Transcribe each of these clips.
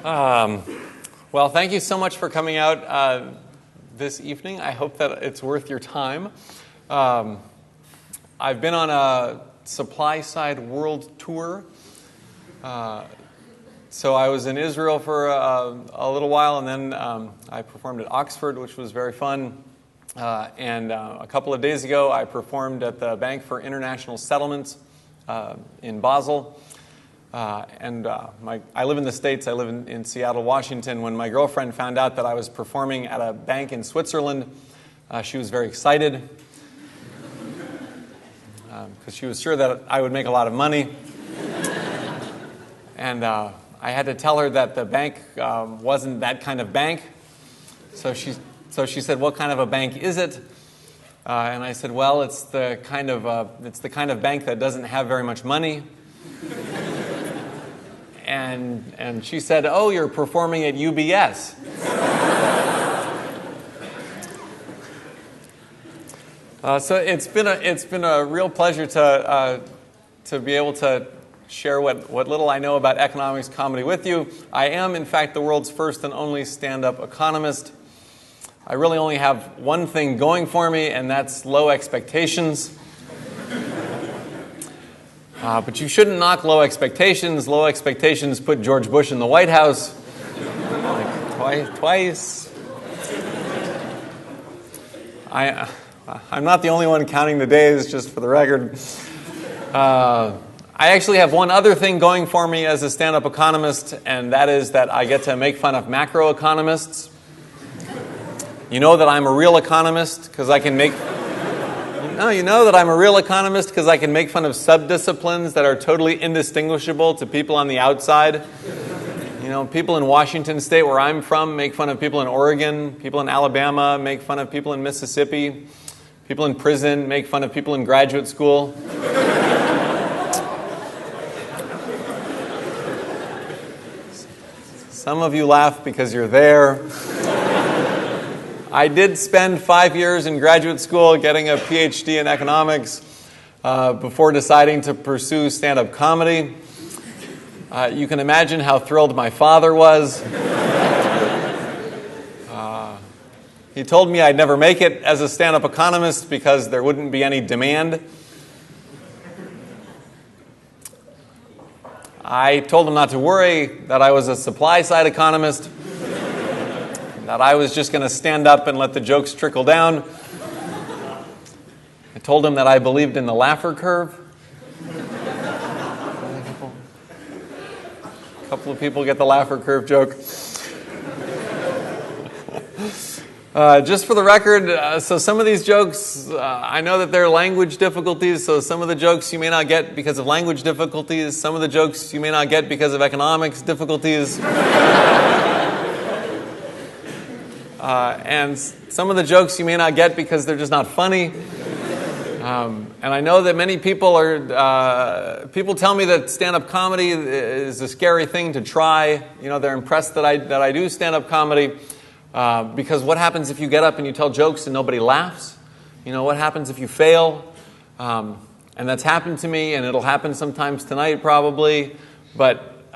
Well, thank you so much for coming out this evening. I hope that it's worth your time. I've been on a supply-side world tour. So I was in Israel for a little while, and then I performed at Oxford, which was very fun. And a couple of days ago, I performed at the Bank for International Settlements in Basel. I live in the States. I live in Seattle, Washington. When my girlfriend found out that I was performing at a bank in Switzerland, she was very excited because she was sure that I would make a lot of money. And I had to tell her that the bank wasn't that kind of bank. So she said, "What kind of a bank is it?" And I said, "Well, it's the kind of bank that doesn't have very much money." And she said, "Oh, you're performing at UBS." So it's been a real pleasure to be able to share what little I know about economics comedy with you. I am, in fact, the world's first and only stand-up economist. I really only have one thing going for me, and that's low expectations. But you shouldn't knock low expectations. Low expectations put George Bush in the White House twice. I'm not the only one counting the days, just for the record. I actually have one other thing going for me as a stand-up economist, and that is that I get to make fun of macroeconomists. You know that I'm a real economist because I can make... No, you know that I'm a real economist because I can make fun of subdisciplines that are totally indistinguishable to people on the outside. You know, people in Washington State, where I'm from, make fun of people in Oregon. People in Alabama make fun of people in Mississippi. People in prison make fun of people in graduate school. Some of you laugh because you're there. I did spend 5 years in graduate school getting a PhD in economics before deciding to pursue stand-up comedy. You can imagine how thrilled my father was. He told me I'd never make it as a stand-up economist because there wouldn't be any demand. I told him not to worry, that I was a supply-side economist, that I was just going to stand up and let the jokes trickle down. I told him that I believed in the Laffer curve. A couple of people get the Laffer curve joke. Just for the record, so some of these jokes, I know that there are language difficulties, so some of the jokes you may not get because of language difficulties, some of the jokes you may not get because of economics difficulties. And some of the jokes you may not get because they're just not funny. And I know that many people people tell me that stand-up comedy is a scary thing to try. You know, they're impressed that I do stand-up comedy. Because what happens if you get up and you tell jokes and nobody laughs? You know, what happens if you fail? And that's happened to me, and it'll happen sometimes tonight probably. But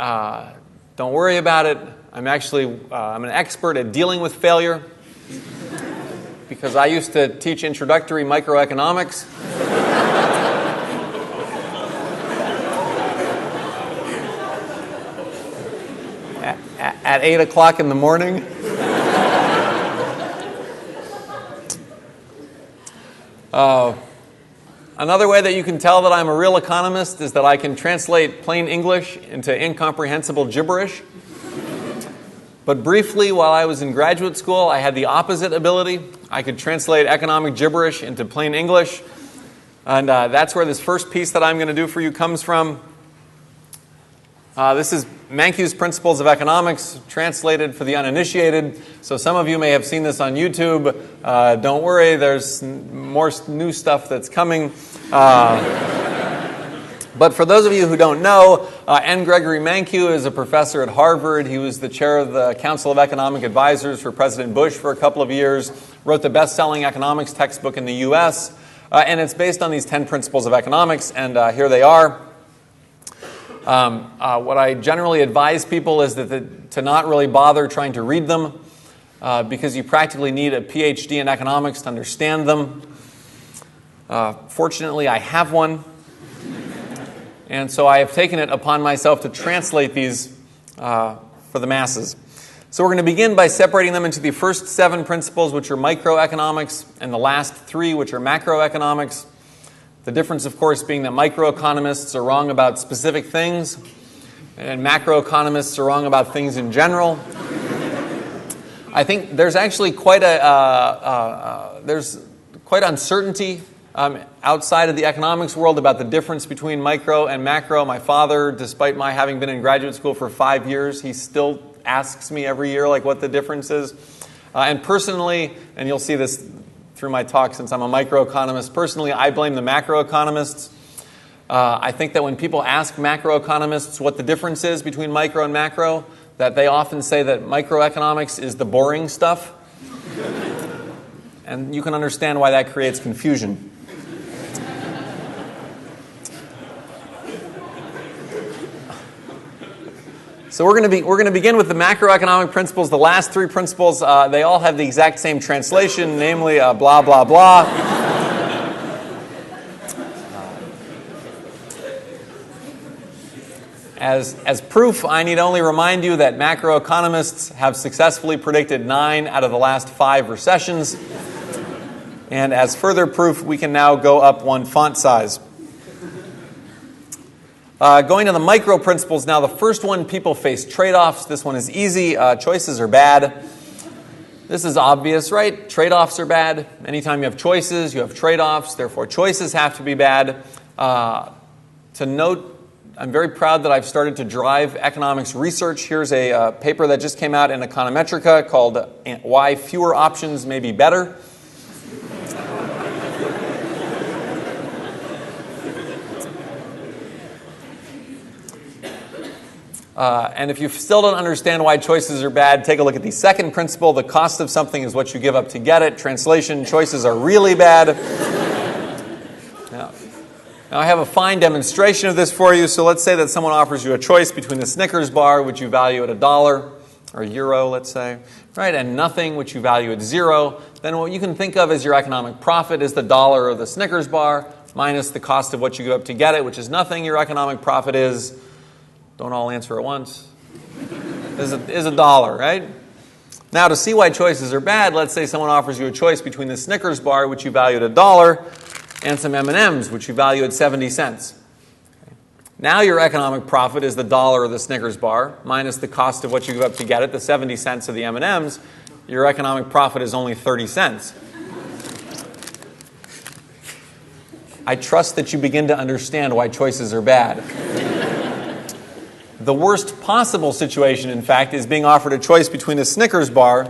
don't worry about it. I'm an expert at dealing with failure because I used to teach introductory microeconomics. At 8 o'clock in the morning. Another way that you can tell that I'm a real economist is that I can translate plain English into incomprehensible gibberish. But briefly, while I was in graduate school, I had the opposite ability. I could translate economic gibberish into plain English. And that's where this first piece that I'm going to do for you comes from. This is Mankew's Principles of Economics, translated for the uninitiated. So some of you may have seen this on YouTube. Don't worry, there's more new stuff that's coming. But for those of you who don't know, N. Gregory Mankiw is a professor at Harvard. He was the chair of the Council of Economic Advisors for President Bush for a couple of years, wrote the best-selling economics textbook in the U.S., and it's based on these 10 principles of economics, and here they are. What I generally advise people is to not really bother trying to read them because you practically need a PhD in economics to understand them. Fortunately, I have one, and so I have taken it upon myself to translate these for the masses. So we're going to begin by separating them into the first 7 principles, which are microeconomics, and the last 3, which are macroeconomics. The difference, of course, being that microeconomists are wrong about specific things, and macroeconomists are wrong about things in general. I think there's actually quite uncertainty outside of the economics world about the difference between micro and macro. My father, despite my having been in graduate school for 5 years, he still asks me every year what the difference is. And personally, and you'll see this through my talk since I'm a microeconomist, personally I blame the macroeconomists. I think that when people ask macroeconomists what the difference is between micro and macro, that they often say that microeconomics is the boring stuff. And you can understand why that creates confusion. So we're going to begin with the macroeconomic principles. The last 3 principles, they all have the exact same translation, namely blah, blah, blah. As proof, I need only remind you that macroeconomists have successfully predicted 9 out of the last 5 recessions. And as further proof, we can now go up 1 font size. Going to the micro principles now, the first one, people face trade-offs. This one is easy. Choices are bad. This is obvious, right? Trade-offs are bad. Anytime you have choices, you have trade-offs. Therefore, choices have to be bad. To note, I'm very proud that I've started to drive economics research. Here's a paper that just came out in Econometrica called Why Fewer Options May Be Better. And if you still don't understand why choices are bad, take a look at the second principle. The cost of something is what you give up to get it. Translation, choices are really bad. Now I have a fine demonstration of this for you. So let's say that someone offers you a choice between the Snickers bar, which you value at $1, or €1, let's say, right, and nothing, which you value at 0. Then what you can think of as your economic profit is the $1 of the Snickers bar minus the cost of what you give up to get it, which is nothing. Your economic profit is... Don't all answer at once. Is $1, right? Now, to see why choices are bad, let's say someone offers you a choice between the Snickers bar, which you value at $1, and some M&Ms, which you value at 70 cents. Okay. Now your economic profit is the $1 of the Snickers bar, minus the cost of what you give up to get it, the 70 cents of the M&Ms. Your economic profit is only 30 cents. I trust that you begin to understand why choices are bad. The worst possible situation, in fact, is being offered a choice between a Snickers bar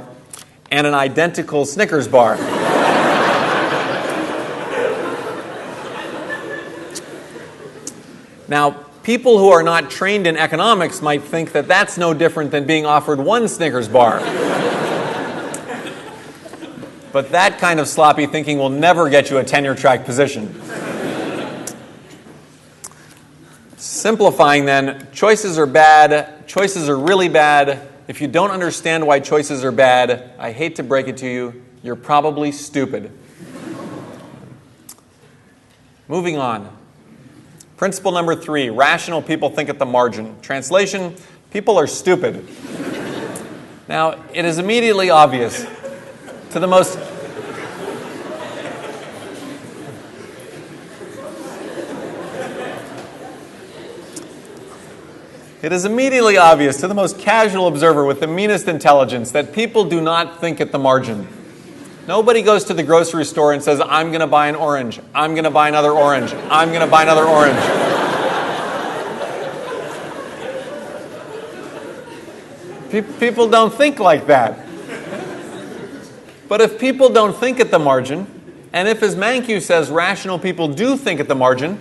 and an identical Snickers bar. Now, people who are not trained in economics might think that that's no different than being offered one Snickers bar. But that kind of sloppy thinking will never get you a tenure-track position. Simplifying then, choices are bad, choices are really bad. If you don't understand why choices are bad, I hate to break it to you, you're probably stupid. Moving on. Principle number 3, rational people think at the margin. Translation, people are stupid. Now, it is immediately obvious to the most... It is immediately obvious to the most casual observer with the meanest intelligence that people do not think at the margin. Nobody goes to the grocery store and says, I'm going to buy an orange, I'm going to buy another orange, I'm going to buy another orange. People don't think like that. But if people don't think at the margin, and if, as Mankiw says, rational people do think at the margin,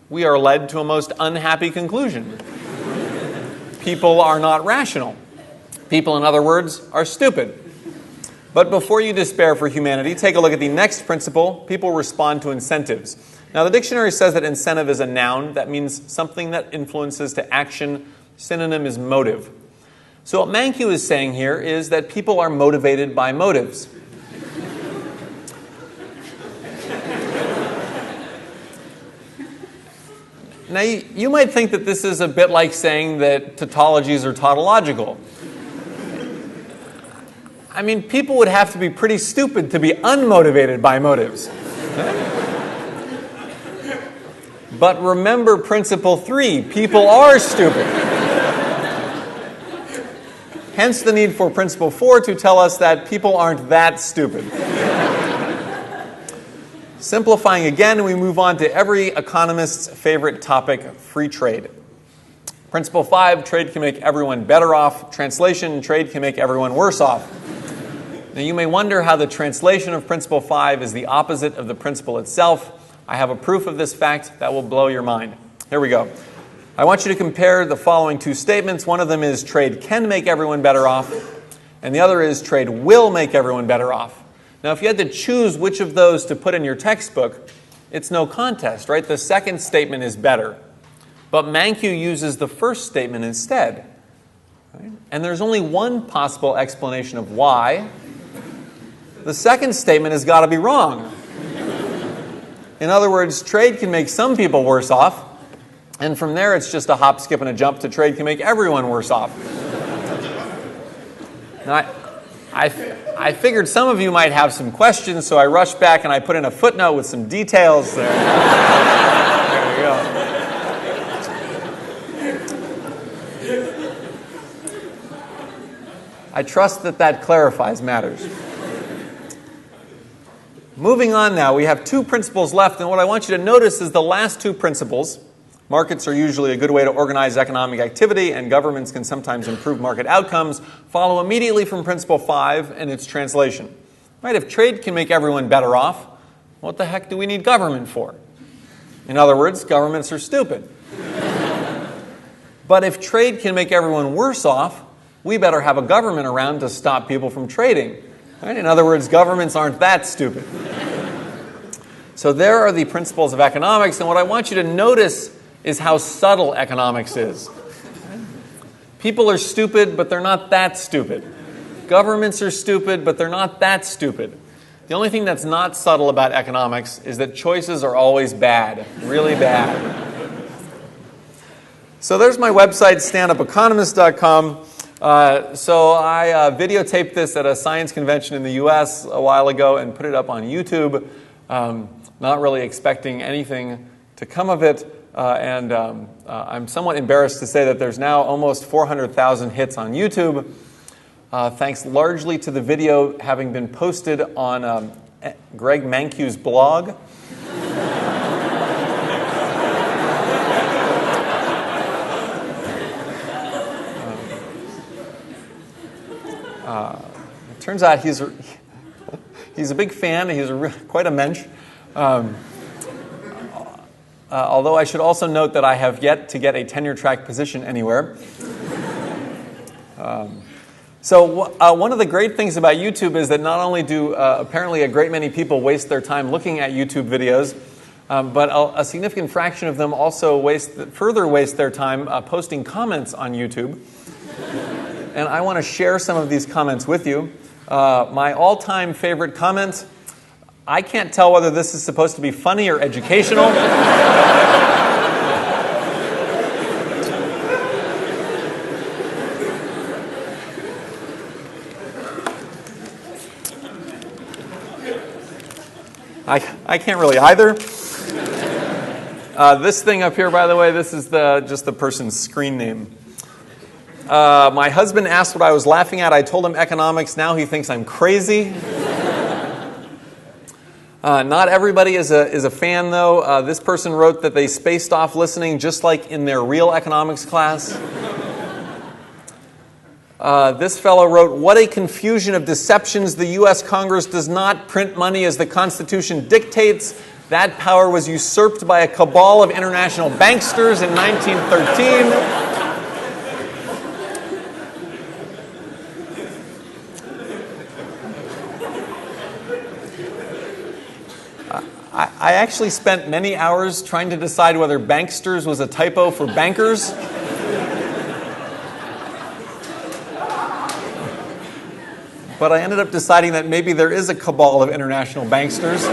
we are led to a most unhappy conclusion. People are not rational. People, in other words, are stupid. But before you despair for humanity, take a look at the next principle. People respond to incentives. Now, the dictionary says that incentive is a noun. That means something that influences to action. Synonym is motive. So what Mankiw is saying here is that people are motivated by motives. Now, you might think that this is a bit like saying that tautologies are tautological. I mean, people would have to be pretty stupid to be unmotivated by motives. But remember principle 3, people are stupid. Hence the need for principle 4 to tell us that people aren't that stupid. Simplifying again, we move on to every economist's favorite topic, free trade. Principle 5, trade can make everyone better off. Translation, trade can make everyone worse off. Now you may wonder how the translation of principle 5 is the opposite of the principle itself. I have a proof of this fact that will blow your mind. Here we go. I want you to compare the following two statements. One of them is trade can make everyone better off, and the other is trade will make everyone better off. Now, if you had to choose which of those to put in your textbook, it's no contest, right? The second statement is better. But Mankiw uses the first statement instead. Right? And there's only one possible explanation of why. The second statement has got to be wrong. In other words, trade can make some people worse off, and from there it's just a hop, skip, and a jump to trade can make everyone worse off. Now, I figured some of you might have some questions, so I rushed back and I put in a footnote with some details there. There we go. I trust that clarifies matters. Moving on now, we have two principles left, and what I want you to notice is the last two principles. Markets are usually a good way to organize economic activity, and governments can sometimes improve market outcomes, follow immediately from principle 5 and its translation. Right? If trade can make everyone better off, what the heck do we need government for? In other words, governments are stupid. But if trade can make everyone worse off, we better have a government around to stop people from trading. Right? In other words, governments aren't that stupid. So there are the principles of economics, and what I want you to notice is how subtle economics is. People are stupid, but they're not that stupid. Governments are stupid, but they're not that stupid. The only thing that's not subtle about economics is that choices are always bad, really bad. So there's my website, standupeconomist.com. So I videotaped this at a science convention in the US a while ago and put it up on YouTube, not really expecting anything to come of it. And I'm somewhat embarrassed to say that there's now almost 400,000 hits on YouTube, thanks largely to the video having been posted on Greg Mankiw's blog. It turns out he's a big fan. He's quite a mensch. Although I should also note that I have yet to get a tenure-track position anywhere. So one of the great things about YouTube is that not only do apparently a great many people waste their time looking at YouTube videos, but a significant fraction of them also further waste their time posting comments on YouTube. And I want to share some of these comments with you. My all-time favorite comment: I can't tell whether this is supposed to be funny or educational. I can't really either. This thing up here, by the way, this is just the person's screen name. My husband asked what I was laughing at. I told him economics. Now he thinks I'm crazy. Not everybody is a fan, though. This person wrote that they spaced off listening just like in their real economics class. This fellow wrote, "What a confusion of deceptions. The U.S. Congress does not print money as the Constitution dictates. That power was usurped by a cabal of international banksters in 1913. I actually spent many hours trying to decide whether banksters was a typo for bankers. But I ended up deciding that maybe there is a cabal of international banksters.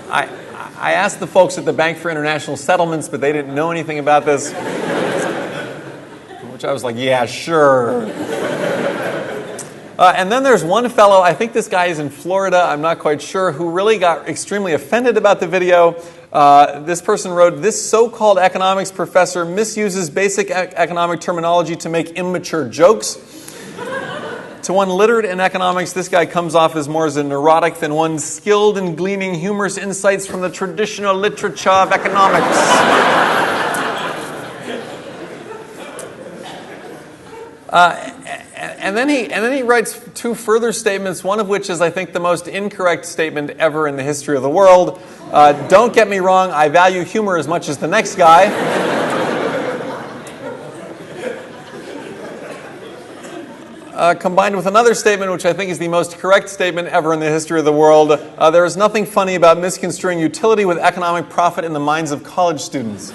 I asked the folks at the Bank for International Settlements, but they didn't know anything about this. Which I was like, yeah, sure. And then there's one fellow, I think this guy is in Florida, I'm not quite sure, who really got extremely offended about the video. This person wrote, "This so-called economics professor misuses basic economic terminology to make immature jokes. To one literate in economics, this guy comes off as more as a neurotic than one skilled in gleaning humorous insights from the traditional literature of economics." And then he writes two further statements, one of which is, I think, the most incorrect statement ever in the history of the world. Don't get me wrong, I value humor as much as the next guy. Combined with another statement, which I think is the most correct statement ever in the history of the world. There is nothing funny about misconstruing utility with economic profit in the minds of college students.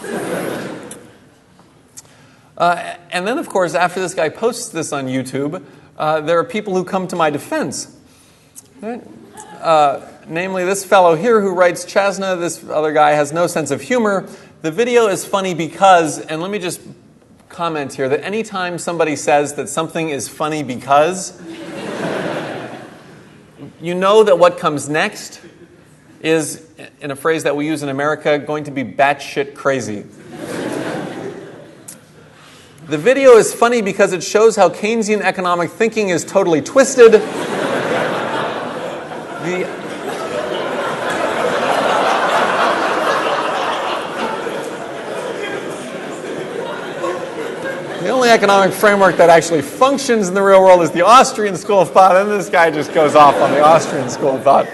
And then, of course, after this guy posts this on YouTube, there are people who come to my defense. Right? Namely, this fellow here who writes, "Chasna, this other guy, has no sense of humor. The video is funny because," and let me just comment here, that anytime somebody says that something is funny because, you know that what comes next is, in a phrase that we use in America, going to be batshit crazy. The video is funny because it shows how Keynesian economic thinking is totally twisted. The only economic framework that actually functions in the real world is the Austrian school of thought, and this guy just goes off on the Austrian school of thought.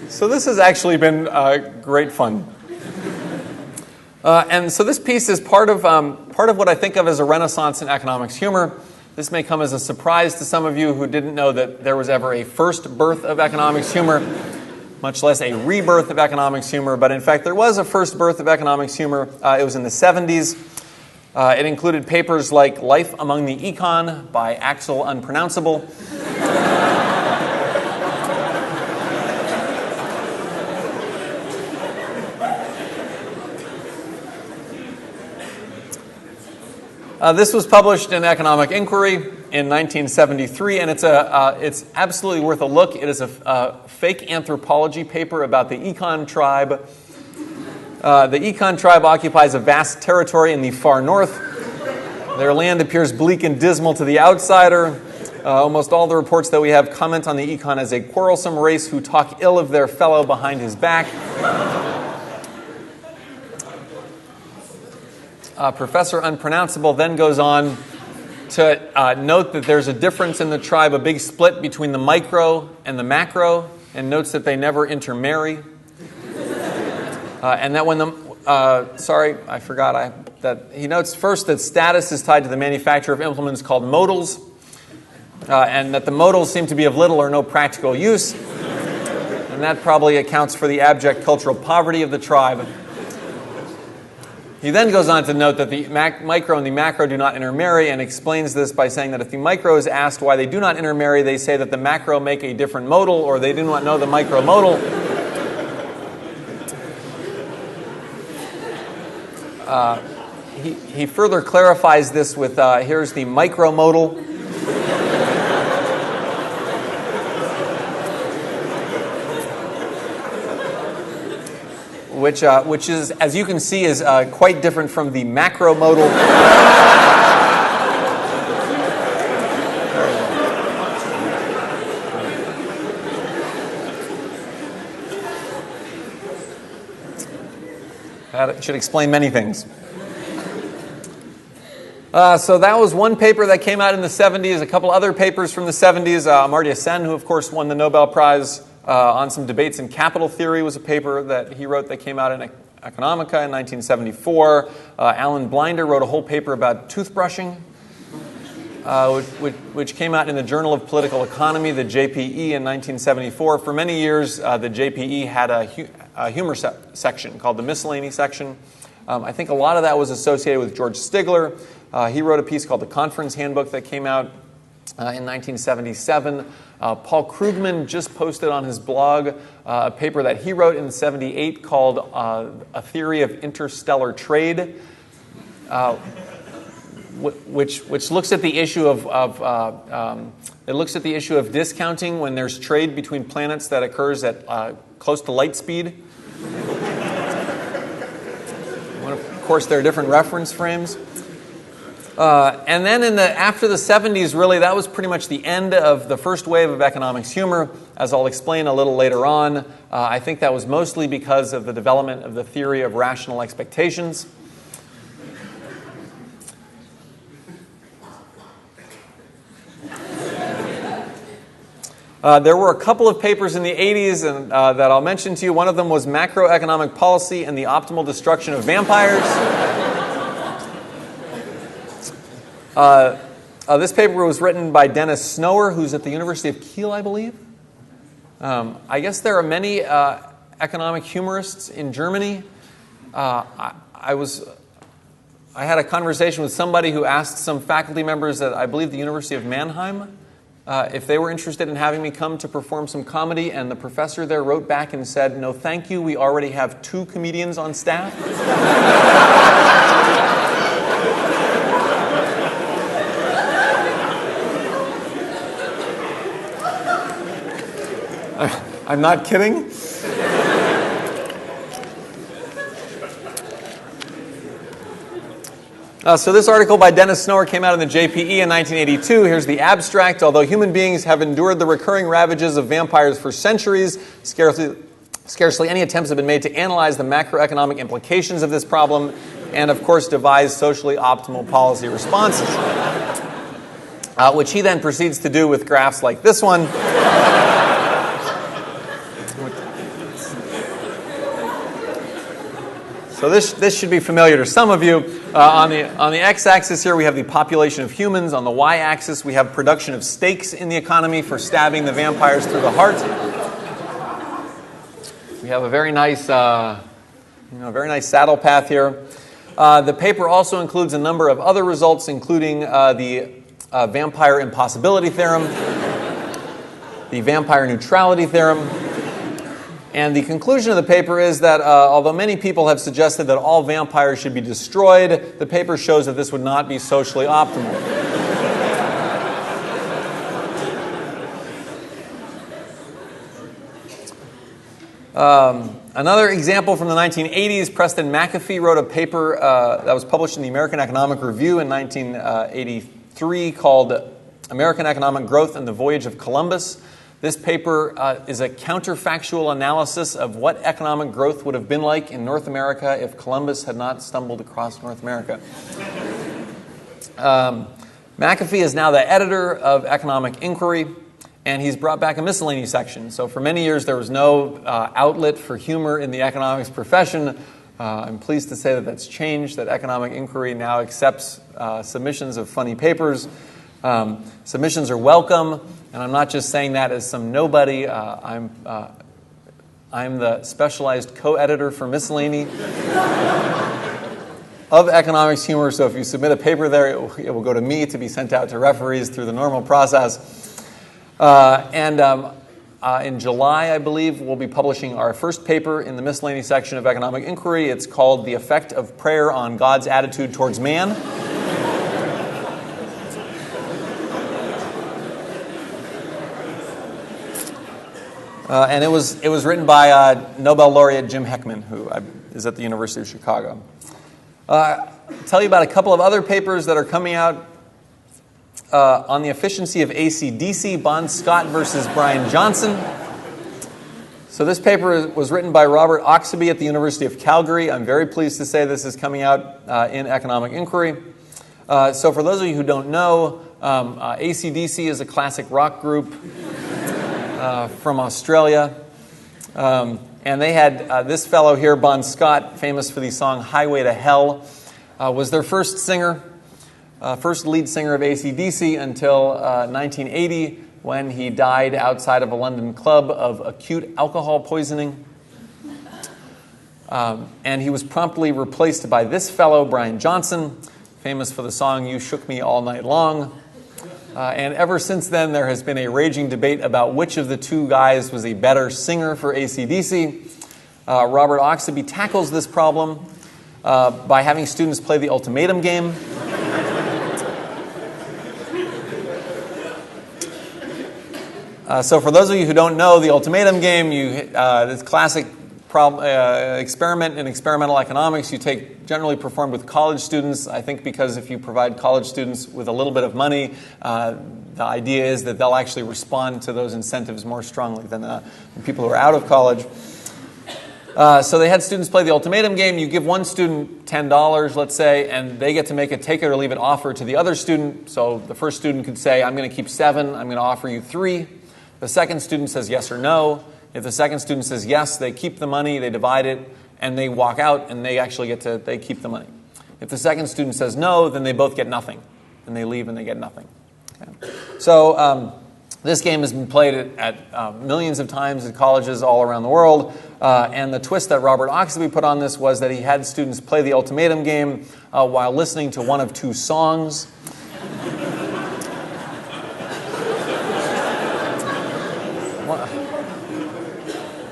So this has actually been great fun. And so this piece is part of what I think of as a renaissance in economics humor. This may come as a surprise to some of you who didn't know that there was ever a first birth of economics humor, much less a rebirth of economics humor. But in fact, there was a first birth of economics humor. It was in the 70s. It included papers like Life Among the Econ by Axial Unpronounceable. This was published in Economic Inquiry in 1973, and it's absolutely worth a look. It is a fake anthropology paper about the Econ tribe. The Econ tribe occupies a vast territory in the far north. Their land appears bleak and dismal to the outsider. Almost all the reports that we have comment on the Econ as a quarrelsome race who talk ill of their fellow behind his back. Professor Unpronounceable then goes on to note that there's a difference in the tribe, a big split between the micro and the macro, and notes that they never intermarry. And that when the that he notes first that status is tied to the manufacture of implements called modals, and that the modals seem to be of little or no practical use, and that probably accounts for the abject cultural poverty of the tribe. He then goes on to note that the micro and the macro do not intermarry, and explains this by saying that if the micro is asked why they do not intermarry, they say that the macro make a different modal, or they do not know the micro modal. He further clarifies this with, here's the micro modal. Which is, as you can see, is quite different from the macro modal. That should explain many things. So that was one paper that came out in the 70s. A couple other papers from the 70s. Amartya Sen, who of course won the Nobel Prize on some debates in capital theory, was a paper that he wrote that came out in Economica in 1974. Alan Blinder wrote a whole paper about toothbrushing. which came out in the Journal of Political Economy, the JPE, in 1974. For many years, the JPE had a humor section called the miscellany section. I think a lot of that was associated with George Stigler. He wrote a piece called The Conference Handbook that came out in 1977. Paul Krugman just posted on his blog a paper that he wrote in '78 called A Theory of Interstellar Trade, which looks at the issue of discounting when there's trade between planets that occurs at close to light speed. Of course, there are different reference frames. And then after the 70s, really, that was pretty much the end of the first wave of economics humor, as I'll explain a little later on. I think that was mostly because of the development of the theory of rational expectations. There were a couple of papers in the 80s that I'll mention to you. One of them was Macroeconomic Policy and the Optimal Destruction of Vampires. This paper was written by Dennis Snower, who's at the University of Kiel, I believe. I guess there are many economic humorists in Germany. I had a conversation with somebody who asked some faculty members at, I believe, the University of Mannheim if they were interested in having me come to perform some comedy, and the professor there wrote back and said, "No, thank you, we already have 2 comedians on staff." I'm not kidding. So this article by Dennis Snower came out in the JPE in 1982. Here's the abstract. Although human beings have endured the recurring ravages of vampires for centuries, scarcely any attempts have been made to analyze the macroeconomic implications of this problem and, of course, devise socially optimal policy responses, which he then proceeds to do with graphs like this one. So this should be familiar to some of you. On the x-axis here, we have the population of humans. On the y-axis, we have production of stakes in the economy for stabbing the vampires through the heart. We have a very nice saddle path here. The paper also includes a number of other results, including the vampire impossibility theorem, the vampire neutrality theorem. And the conclusion of the paper is that although many people have suggested that all vampires should be destroyed, the paper shows that this would not be socially optimal. Another example from the 1980s, Preston McAfee wrote a paper that was published in the American Economic Review in 1983 called American Economic Growth and the Voyage of Columbus. This paper is a counterfactual analysis of what economic growth would have been like in North America if Columbus had not stumbled across North America. McAfee is now the editor of Economic Inquiry, and he's brought back a miscellany section. So for many years, there was no outlet for humor in the economics profession. I'm pleased to say that that's changed, that Economic Inquiry now accepts submissions of funny papers. Submissions are welcome, and I'm not just saying that as some nobody. I'm the specialized co-editor for Miscellany of Economics Humor, so if you submit a paper there, it will go to me to be sent out to referees through the normal process. In July, I believe, we'll be publishing our first paper in the Miscellany section of Economic Inquiry. It's called The Effect of Prayer on God's Attitude Towards Man. And it was written by Nobel laureate Jim Heckman, who is at the University of Chicago. I'll tell you about a couple of other papers that are coming out on the efficiency of AC/DC, Bond-Scott versus Brian Johnson. So this paper was written by Robert Oxaby at the University of Calgary. I'm very pleased to say this is coming out in Economic Inquiry. So for those of you who don't know, AC/DC is a classic rock group from Australia. And they had this fellow here, Bon Scott, famous for the song Highway to Hell, was their first singer. first lead singer of AC/DC until 1980, when he died outside of a London club of acute alcohol poisoning. And he was promptly replaced by this fellow, Brian Johnson, famous for the song "You Shook Me All Night Long." And ever since then, there has been a raging debate about which of the two guys was a better singer for AC/DC. Robert Oxenby tackles this problem by having students play the Ultimatum Game. So for those of you who don't know, the Ultimatum Game, this classic experiment in experimental economics, you take generally performed with college students. I think because if you provide college students with a little bit of money, the idea is that they'll actually respond to those incentives more strongly than people who are out of college. So they had students play the Ultimatum Game. You give one student $10, let's say, and they get to make a take it or leave it offer to the other student. So the first student could say, I'm going to keep 7, I'm going to offer you 3. The second student says yes or no. If the second student says yes, they keep the money, they divide it, and they walk out, and they actually they keep the money. If the second student says no, then they both get nothing, and they leave and they get nothing. Okay. So this game has been played at millions of times at colleges all around the world, and the twist that Robert Oxenby put on this was that he had students play the Ultimatum Game while listening to one of 2 songs.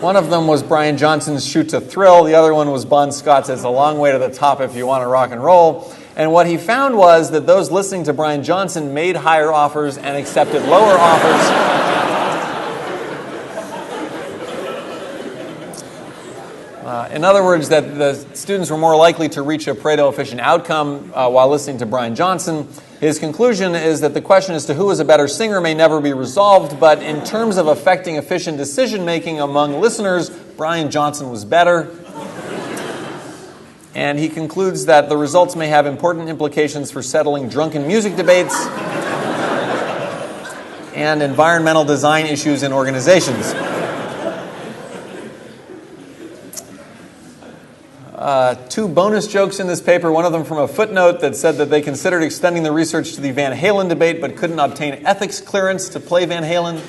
One of them was Brian Johnson's "Shoot to Thrill." The other one was Bon Scott's "It's a Long Way to the Top If You Want to Rock and Roll." And what he found was that those listening to Brian Johnson made higher offers and accepted lower offers. In other words, that the students were more likely to reach a Pareto-efficient outcome while listening to Brian Johnson. His conclusion is that the question as to who is a better singer may never be resolved, but in terms of affecting efficient decision-making among listeners, Brian Johnson was better. And he concludes that the results may have important implications for settling drunken music debates and environmental design issues in organizations. Two bonus jokes in this paper, one of them from a footnote that said that they considered extending the research to the Van Halen debate but couldn't obtain ethics clearance to play Van Halen.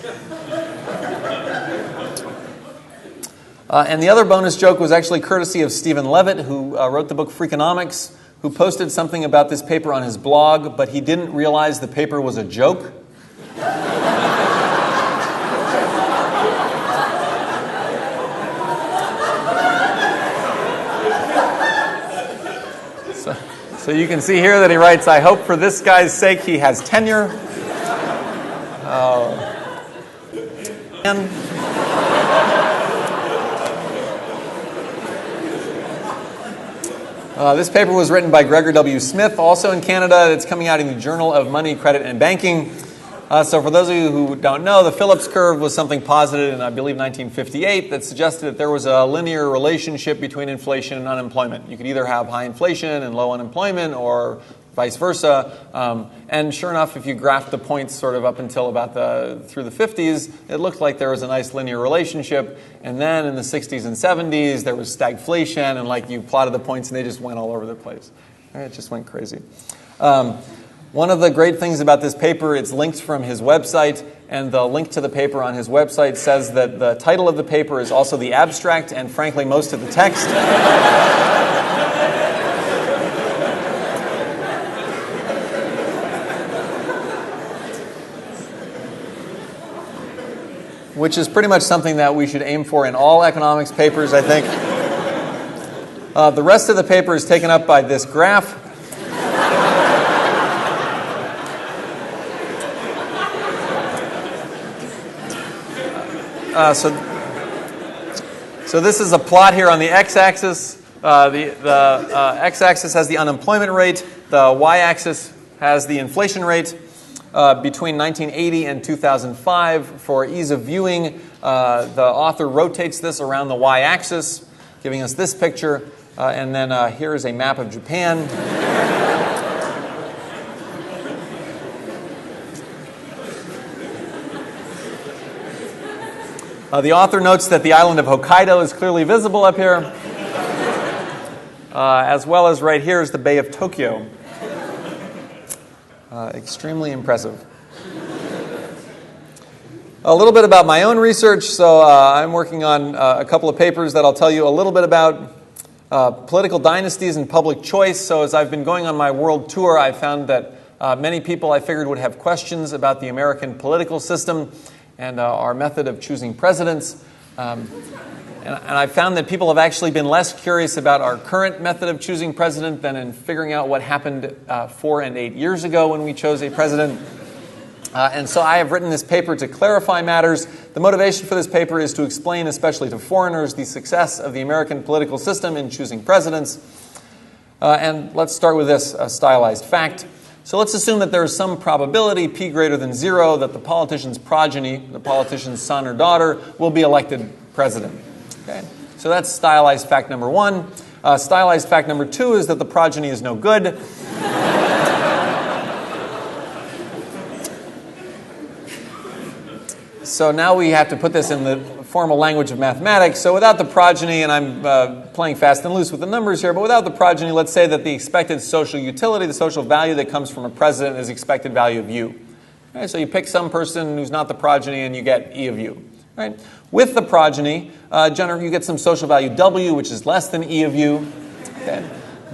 And the other bonus joke was actually courtesy of Stephen Levitt, who wrote the book Freakonomics, who posted something about this paper on his blog, but he didn't realize the paper was a joke. So you can see here that he writes, I hope for this guy's sake he has tenure. This paper was written by Gregor W. Smith, also in Canada. It's coming out in the Journal of Money, Credit, and Banking. So for those of you who don't know, the Phillips curve was something posited in, I believe, 1958 that suggested that there was a linear relationship between inflation and unemployment. You could either have high inflation and low unemployment or vice versa. And sure enough, if you graphed the points sort of up until about through the 50s, it looked like there was a nice linear relationship. And then in the 60s and 70s, there was stagflation, and like you plotted the points and they just went all over the place. It just went crazy. One of the great things about this paper, it's linked from his website, and the link to the paper on his website says that the title of the paper is also the abstract and, frankly, most of the text. Which is pretty much something that we should aim for in all economics papers, I think. The rest of the paper is taken up by this graph. So this is a plot here on the x-axis. The x-axis has the unemployment rate. The y-axis has the inflation rate. Between 1980 and 2005, for ease of viewing, the author rotates this around the y-axis, giving us this picture. And then here is a map of Japan. The author notes that the island of Hokkaido is clearly visible up here, as well as right here is the Bay of Tokyo. Extremely impressive. A little bit about my own research. So I'm working on a couple of papers that I'll tell you a little bit about. Political dynasties and public choice. So as I've been going on my world tour, I found that many people I figured would have questions about the American political system and our method of choosing presidents. And I found that people have actually been less curious about our current method of choosing president than in figuring out what happened 4 and 8 years ago when we chose a president. And so I have written this paper to clarify matters. The motivation for this paper is to explain, especially to foreigners, the success of the American political system in choosing presidents. And let's start with this stylized fact. So let's assume that there is some probability, p greater than 0, that the politician's progeny, the politician's son or daughter, will be elected president. Okay? So that's stylized fact number 1. Stylized fact number 2 is that the progeny is no good. So now we have to put this in the formal language of mathematics. So without the progeny, and I'm playing fast and loose with the numbers here, but without the progeny, let's say that the expected social utility, the social value that comes from a president is expected value of u. Okay, so you pick some person who's not the progeny and you get e of u. Right? With the progeny, generally you get some social value w, which is less than e of u. Okay.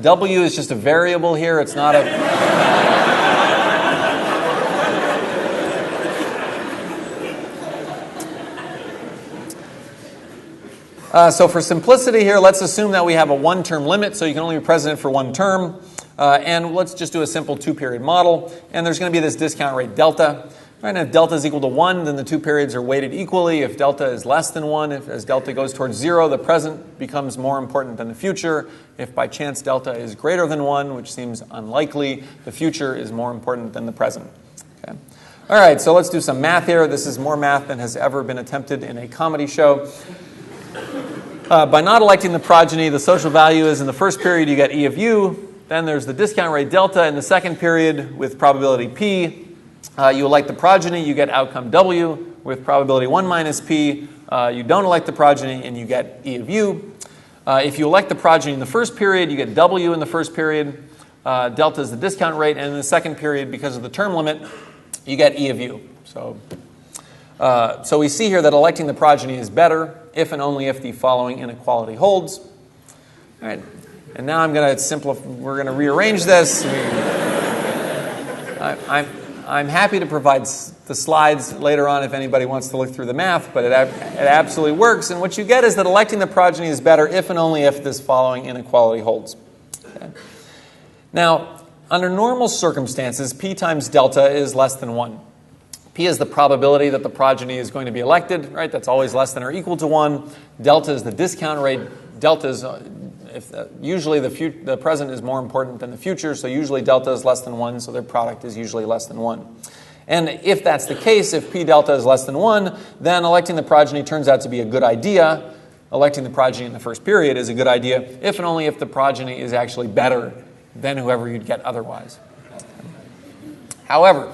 W is just a variable here. It's not a... So for simplicity here, let's assume that we have a one-term limit, so you can only be president for one term. And let's just do a simple 2-period model. And there's going to be this discount rate delta. Right, and if delta is equal to 1, then the 2 periods are weighted equally. If delta is less than 1, as delta goes towards 0, the present becomes more important than the future. If by chance delta is greater than 1, which seems unlikely, the future is more important than the present. Okay. All right, so let's do some math here. This is more math than has ever been attempted in a comedy show. By not electing the progeny, the social value is in the first period you get e of u. Then there's the discount rate delta in the second period with probability p. You elect the progeny, you get outcome w with probability 1 minus p. You don't elect the progeny and you get e of u. If you elect the progeny in the first period, you get w in the first period. Delta is the discount rate, and in the second period, because of the term limit, you get e of u. So we see here that electing the progeny is better if and only if the following inequality holds. All right. And now I'm going to simplify. We're going to rearrange this. I'm happy to provide the slides later on if anybody wants to look through the math, but it absolutely works. And what you get is that electing the progeny is better if and only if this following inequality holds. Okay. Now, under normal circumstances, p times delta is less than 1. P is the probability that the progeny is going to be elected, right? That's always less than or equal to 1. Delta is the discount rate. Delta is, usually the present is more important than the future, so usually delta is less than 1, so their product is usually less than 1. And if that's the case, if p delta is less than 1, then electing the progeny turns out to be a good idea. Electing the progeny in the first period is a good idea, if and only if the progeny is actually better than whoever you'd get otherwise. However,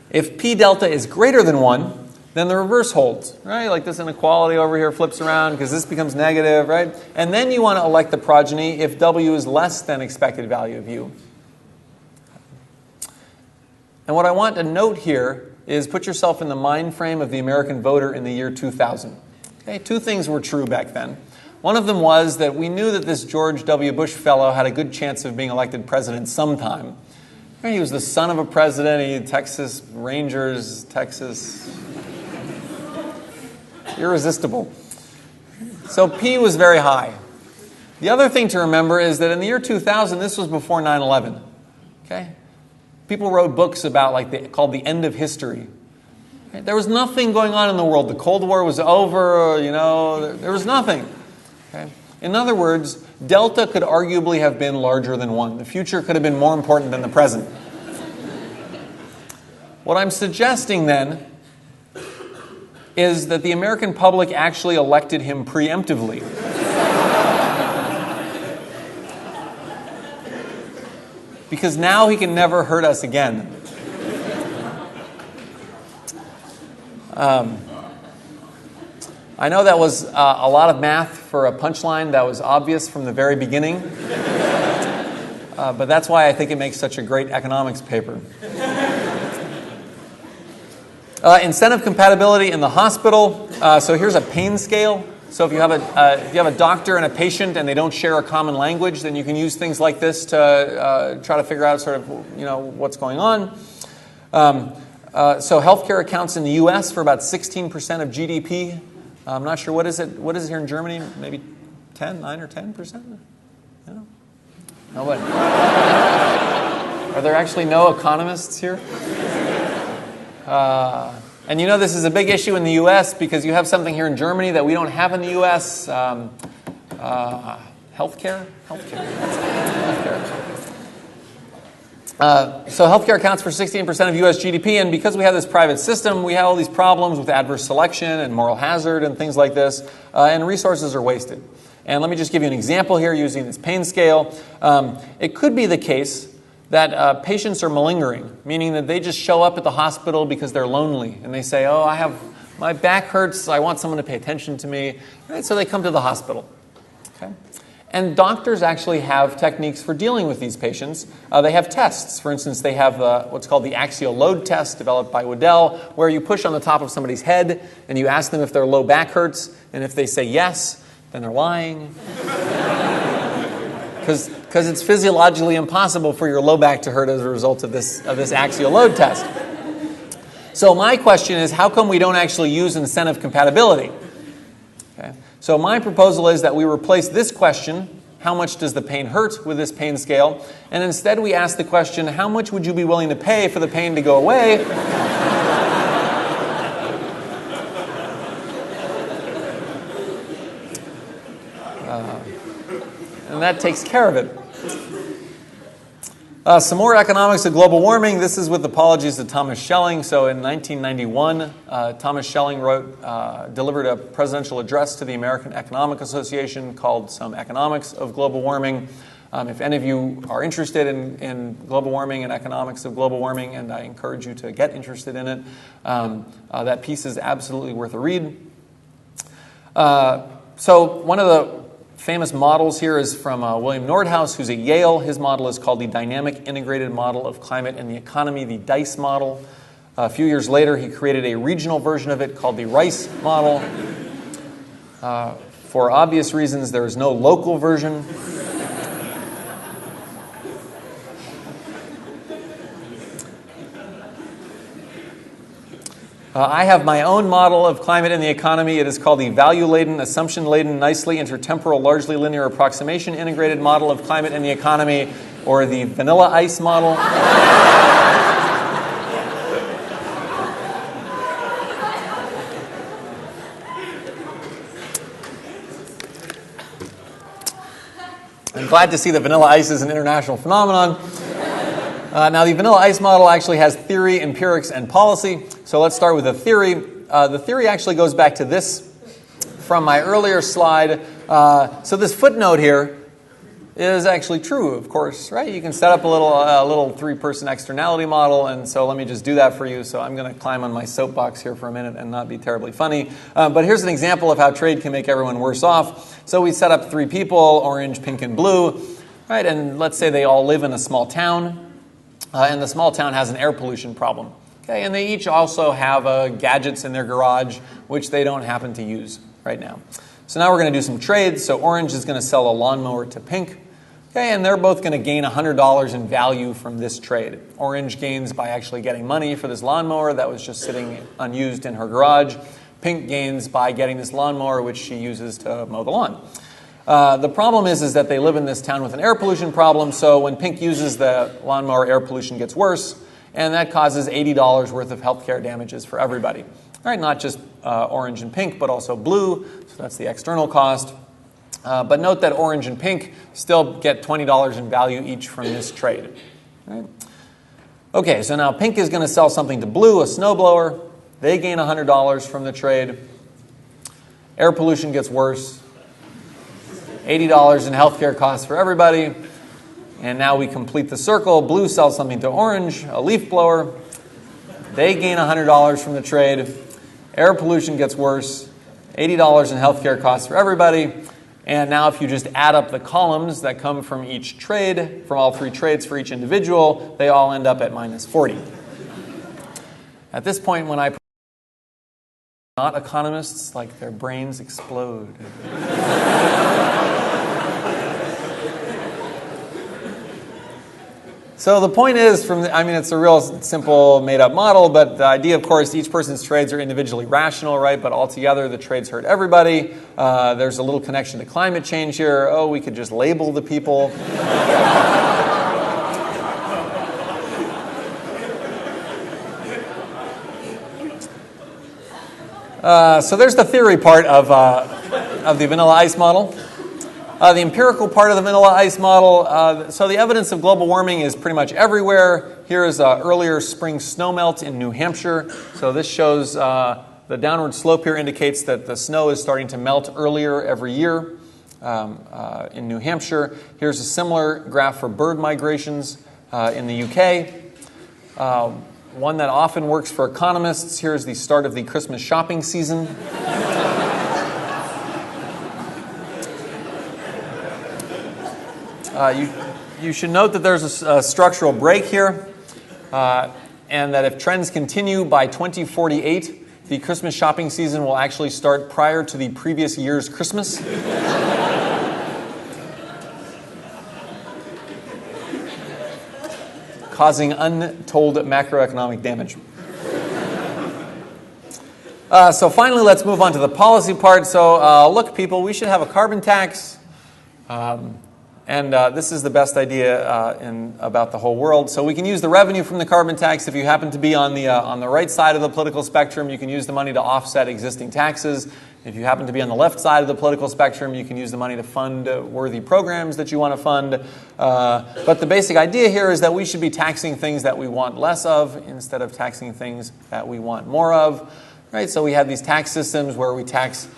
if p delta is greater than 1, then the reverse holds, right? Like this inequality over here flips around because this becomes negative, right? And then you want to elect the progeny if w is less than expected value of u. And what I want to note here is put yourself in the mind frame of the American voter in the year 2000. Okay, 2 things were true back then. One of them was that we knew that this George W. Bush fellow had a good chance of being elected president sometime. He was the son of a president. He had Texas Rangers, Texas. Irresistible. So P was very high. The other thing to remember is that in the year 2000, this was before 9/11. Okay? People wrote books about called The End of History. Okay? There was nothing going on in the world. The Cold War was over, there was nothing. Okay? In other words, delta could arguably have been larger than 1. The future could have been more important than the present. What I'm suggesting then is that the American public actually elected him preemptively. Because now he can never hurt us again. I know that was a lot of math for a punchline that was obvious from the very beginning. But that's why I think it makes such a great economics paper. Incentive compatibility in the hospital. So here's a pain scale. So if you have a doctor and a patient and they don't share a common language, then you can use things like this to try to figure out sort of what's going on. So healthcare accounts in the U.S. for about 16% of GDP. I'm not sure what is it here in Germany. Maybe 9 or 10%. No, what? Are there actually no economists here? And this is a big issue in the U.S. because you have something here in Germany that we don't have in the U.S. Healthcare. So healthcare accounts for 16% of U.S. GDP, and because we have this private system, we have all these problems with adverse selection and moral hazard and things like this, and resources are wasted. And let me just give you an example here using this pain scale. It could be the case that patients are malingering, meaning that they just show up at the hospital because they're lonely, and they say, my back hurts, I want someone to pay attention to me, right? So they come to the hospital. Okay? And doctors actually have techniques for dealing with these patients. They have tests. For instance, they have what's called the Axial load test developed by Waddell, where you push on the top of somebody's head and you ask them if their low back hurts, and if they say yes, then they're lying. Because it's physiologically impossible for your low back to hurt as a result of this axial load test. So my question is, how come we don't actually use incentive compatibility? Okay. So my proposal is that we replace this question, how much does the pain hurt, with this pain scale, and instead we ask the question, how much would you be willing to pay for the pain to go away? And that takes care of it. Some more economics of global warming. This is with apologies to Thomas Schelling. So in 1991, Thomas Schelling delivered a presidential address to the American Economic Association called Some Economics of Global Warming. If any of you are interested in global warming and economics of global warming, and I encourage you to get interested in it, that piece is absolutely worth a read. So one of the famous models here is from William Nordhaus, who's at Yale. His model is called the Dynamic Integrated Model of Climate and the Economy, the DICE model. A few years later, he created a regional version of it called the RICE model. For obvious reasons, there is no local version. I have my own model of climate and the economy. It is called the value-laden, assumption-laden, nicely intertemporal, largely linear approximation integrated model of climate and the economy, or the vanilla ice model. I'm glad to see that vanilla ice is an international phenomenon. Now, the vanilla ice model actually has theory, empirics, and policy. So let's start with the theory. The theory actually goes back to this from my earlier slide. So this footnote here is actually true, of course, right? You can set up a little three-person externality model, and so let me just do that for you. So I'm going to climb on my soapbox here for a minute and not be terribly funny. But here's an example of how trade can make everyone worse off. So we set up three people, orange, pink, and blue, right? And let's say they all live in a small town. And the small town has an air pollution problem. Okay, and they each also have gadgets in their garage, which they don't happen to use right now. So now we're going to do some trades. So orange is going to sell a lawnmower to pink. Okay, and they're both going to gain $100 in value from this trade. Orange gains by actually getting money for this lawnmower that was just sitting unused in her garage. Pink gains by getting this lawnmower, which she uses to mow the lawn. The problem is that they live in this town with an air pollution problem, so when Pink uses the lawnmower, air pollution gets worse, and that causes $80 worth of healthcare damages for everybody. All right, not just orange and pink, but also blue, so that's the external cost. But note that orange and pink still get $20 in value each from this trade. All right. Okay, so now pink is going to sell something to blue, a snowblower. They gain $100 from the trade. Air pollution gets worse. $80 in healthcare costs for everybody. And now we complete the circle. Blue sells something to orange, a leaf blower. They gain $100 from the trade. Air pollution gets worse. $80 in healthcare costs for everybody. And now if you just add up the columns that come from each trade, from all three trades for each individual, they all end up at minus 40. At this point, when I not economists, like their brains explode. So the point is, it's a real simple made-up model, but the idea, of course, each person's trades are individually rational, right? But altogether, the trades hurt everybody. There's a little connection to climate change here. Oh, we could just label the people. So there's the theory part of the vanilla ice model. The empirical part of the vanilla ice model, so the evidence of global warming is pretty much everywhere. Here is earlier spring snowmelt in New Hampshire. So this shows the downward slope here indicates that the snow is starting to melt earlier every year in New Hampshire. Here's a similar graph for bird migrations in the UK. One that often works for economists. Here's the start of the Christmas shopping season. You should note that there's a structural break here, and that if trends continue by 2048, the Christmas shopping season will actually start prior to the previous year's Christmas. Causing untold macroeconomic damage. So finally, let's move on to the policy part. So look, people, we should have a carbon tax. And this is the best idea about the whole world. So we can use the revenue from the carbon tax. If you happen to be on the right side of the political spectrum, you can use the money to offset existing taxes. If you happen to be on the left side of the political spectrum, you can use the money to fund worthy programs that you want to fund. But the basic idea here is that we should be taxing things that we want less of instead of taxing things that we want more of. Right? So we have these tax systems where we tax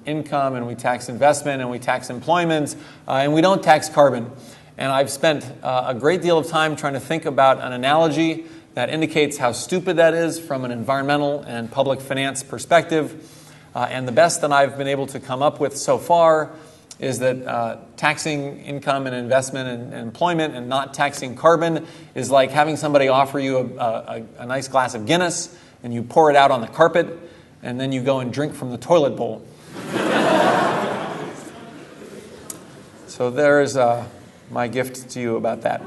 income, and we tax investment, and we tax employment, and we don't tax carbon. And I've spent a great deal of time trying to think about an analogy that indicates how stupid that is from an environmental and public finance perspective. And the best that I've been able to come up with so far is that taxing income and investment and employment and not taxing carbon is like having somebody offer you a nice glass of Guinness, and you pour it out on the carpet, and then you go and drink from the toilet bowl. So there's my gift to you about that.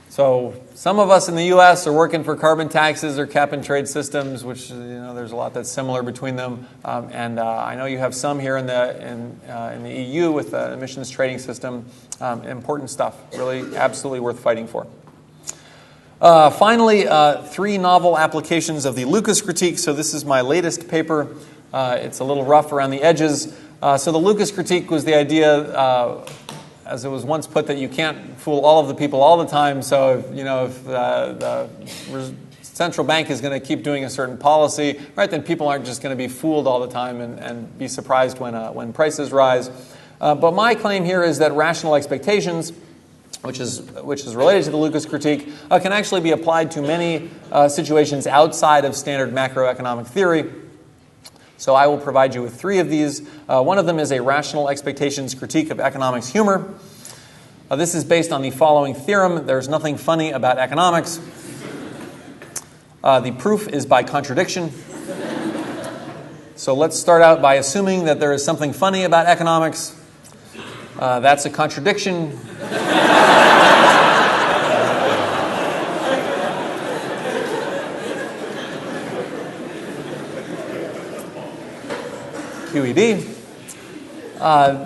So some of us in the U.S. are working for carbon taxes or cap and trade systems, which there's a lot that's similar between them. And I know you have some here in the EU with the emissions trading system. Important stuff, really absolutely worth fighting for. Finally, three novel applications of the Lucas critique. So this is my latest paper. It's a little rough around the edges. So the Lucas critique was the idea, as it was once put, that you can't fool all of the people all the time. So if the central bank is going to keep doing a certain policy, right, then people aren't just going to be fooled all the time and be surprised when prices rise. But my claim here is that rational expectations, which is related to the Lucas critique, can actually be applied to many situations outside of standard macroeconomic theory. So I will provide you with three of these. One of them is a rational expectations critique of economics humor. This is based on the following theorem: there's nothing funny about economics. The proof is by contradiction. So let's start out by assuming that there is something funny about economics. That's a contradiction. QED.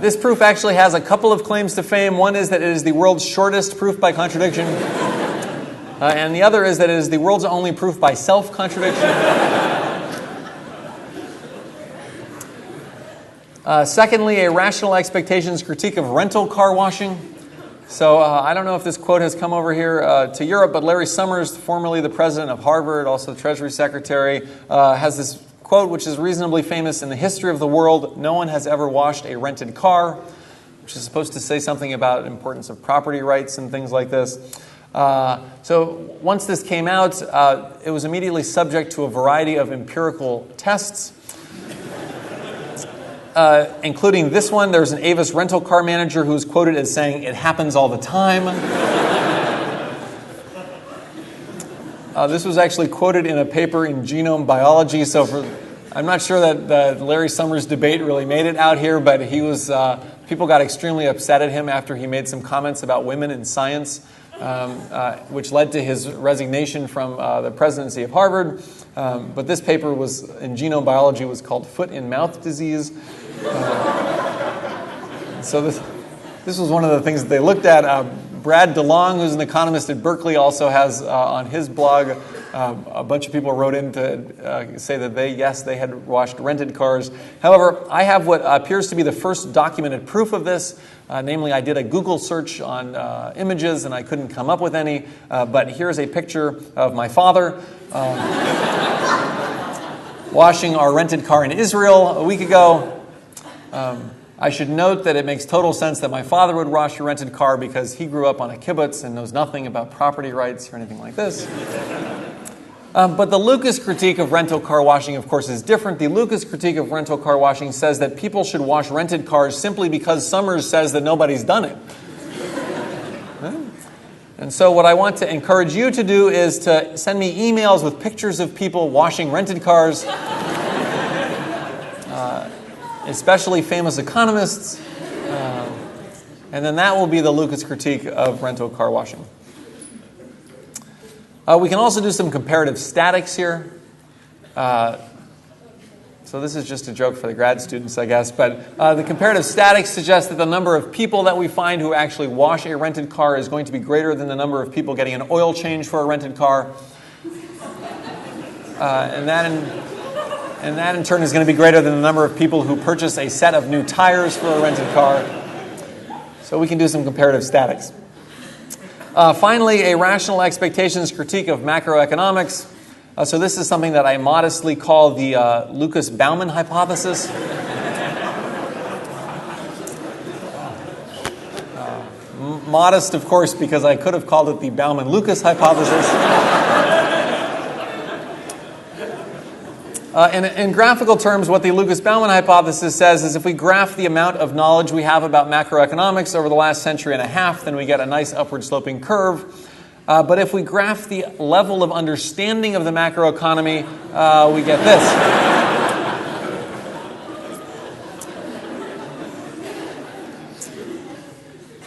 This proof actually has a couple of claims to fame. One is that it is the world's shortest proof by contradiction. And the other is that it is the world's only proof by self-contradiction. Secondly, a rational expectations critique of rental car washing. So I don't know if this quote has come over here to Europe, but Larry Summers, formerly the president of Harvard, also the Treasury Secretary, has this quote, which is reasonably famous: in the history of the world, no one has ever washed a rented car, which is supposed to say something about importance of property rights and things like this. So once this came out, it was immediately subject to a variety of empirical tests, including this one. There's an Avis rental car manager who's quoted as saying, "It happens all the time." This was actually quoted in a paper in genome biology, so I'm not sure that the Larry Summers debate really made it out here, but he was people got extremely upset at him after he made some comments about women in science, which led to his resignation from the presidency of Harvard. But this paper was in genome biology was called "Foot and Mouth Disease." So this was one of the things that they looked at. Brad DeLong, who's an economist at Berkeley, also has on his blog a bunch of people wrote in to say that they had washed rented cars. However, I have what appears to be the first documented proof of this. Namely, I did a Google search on images and I couldn't come up with any. But here's a picture of my father washing our rented car in Israel a week ago. I should note that it makes total sense that my father would wash a rented car because he grew up on a kibbutz and knows nothing about property rights or anything like this. But the Lucas critique of rental car washing, of course, is different. The Lucas critique of rental car washing says that people should wash rented cars simply because Summers says that nobody's done it. And so what I want to encourage you to do is to send me emails with pictures of people washing rented cars, especially famous economists, and then that will be the Lucas critique of rental car washing. We can also do some comparative statics here. So this is just a joke for the grad students, I guess, but the comparative statics suggests that the number of people that we find who actually wash a rented car is going to be greater than the number of people getting an oil change for a rented car. And that in turn is going to be greater than the number of people who purchase a set of new tires for a rented car. So we can do some comparative statics. Finally, a rational expectations critique of macroeconomics. So this is something that I modestly call the Lucas Bauman hypothesis. Modest, of course, because I could have called it the Bauman-Lucas hypothesis. In graphical terms, what the Lucas-Bauman hypothesis says is if we graph the amount of knowledge we have about macroeconomics over the last century and a half, then we get a nice upward sloping curve. But if we graph the level of understanding of the macroeconomy, we get this.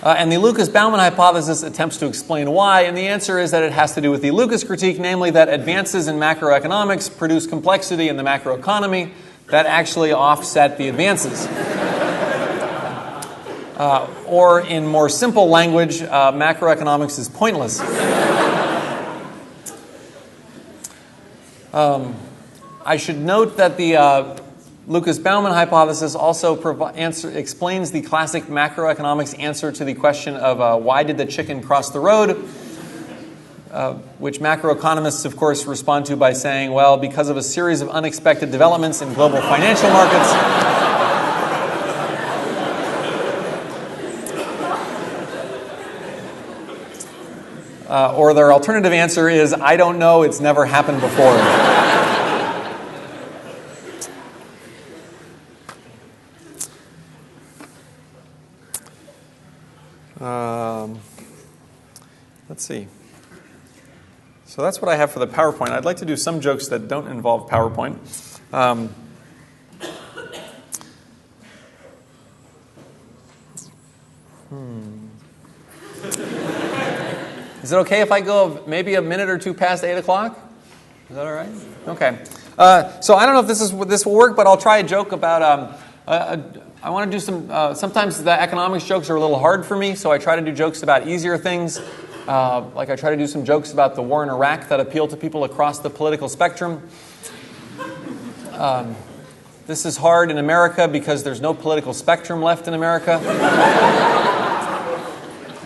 And the Lucas-Bauman hypothesis attempts to explain why, and the answer is that it has to do with the Lucas critique, namely that advances in macroeconomics produce complexity in the macroeconomy that actually offset the advances. Or in more simple language, macroeconomics is pointless. I should note that the Lucas-Bauman hypothesis also explains the classic macroeconomics answer to the question of why did the chicken cross the road, which macroeconomists, of course, respond to by saying, well, because of a series of unexpected developments in global financial markets. Or their alternative answer is, I don't know, it's never happened before. Let's see. So that's what I have for the PowerPoint. I'd like to do some jokes that don't involve PowerPoint. Is it okay if I go maybe a minute or two past 8 o'clock? Is that all right? Okay. So I don't know if this will work, but I'll try a joke about... I want to do some... sometimes the economics jokes are a little hard for me, so I try to do jokes about easier things. Like I try to do some jokes about the war in Iraq that appeal to people across the political spectrum. This is hard in America because there's no political spectrum left in America.